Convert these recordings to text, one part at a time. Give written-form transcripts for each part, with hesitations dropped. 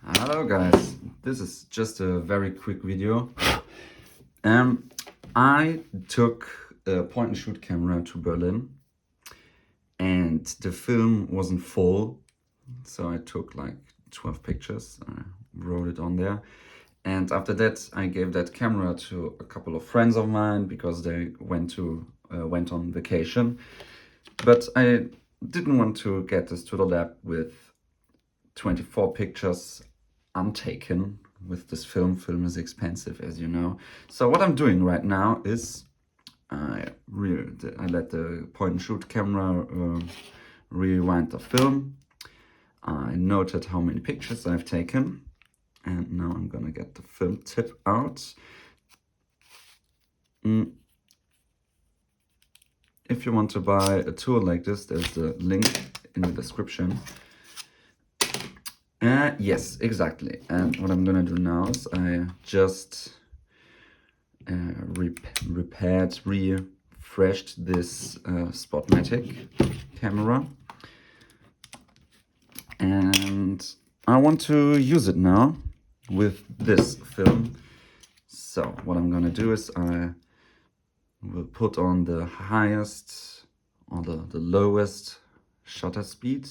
Hello guys, this is just a very quick video. I took a point and shoot camera to Berlin and the film wasn't full, so I took like 12 pictures, I wrote it on there, and after that I gave that camera to a couple of friends of mine because they went on vacation. But I didn't want to get this to the lab with 24 pictures untaken with this film. Film is expensive, as you know. So what I'm doing right now is I let the point and shoot camera rewind the film. I noted how many pictures I've taken, and now I'm gonna get the film tip out. If you want to buy a tool like this, there's the link in the description. Yes, exactly. And what I'm gonna do now is I just refreshed this Spotmatic camera, and I want to use it now with this film. So what I'm gonna do is I will put on the highest or the lowest shutter speed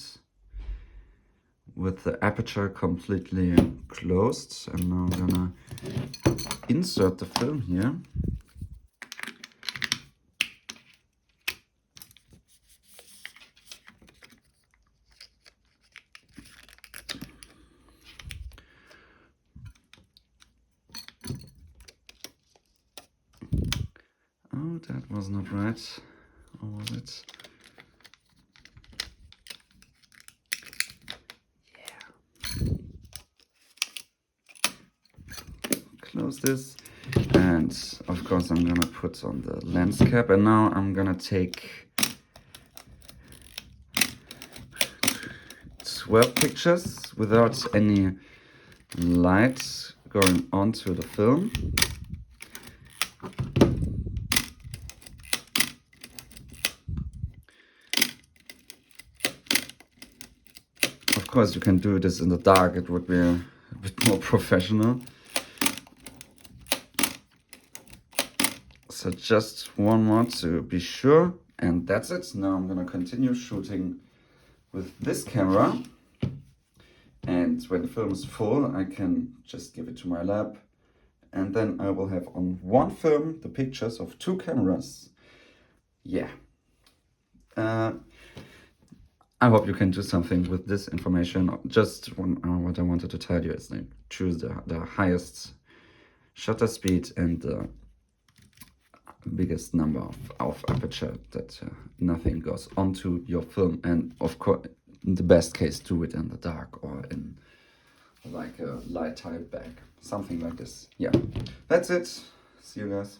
with the aperture completely closed, and now I'm gonna insert the film here. Oh, that was not right. Or was it? Close this, and of course I'm gonna put on the lens cap, and now I'm gonna take 12 pictures without any light going onto the film. Of course you can do this in the dark, it would be a bit more professional. So just one more to be sure, and that's it. Now I'm gonna continue shooting with this camera, and when the film is full I can just give it to my lab, and then I will have on one film the pictures of two cameras. Yeah. I hope you can do something with this information. Just what I wanted to tell you is like choose the highest shutter speed and the biggest number of aperture, that nothing goes onto your film, and of course in the best case do it in the dark or in like a light type bag, something like this. Yeah, that's it. See you guys.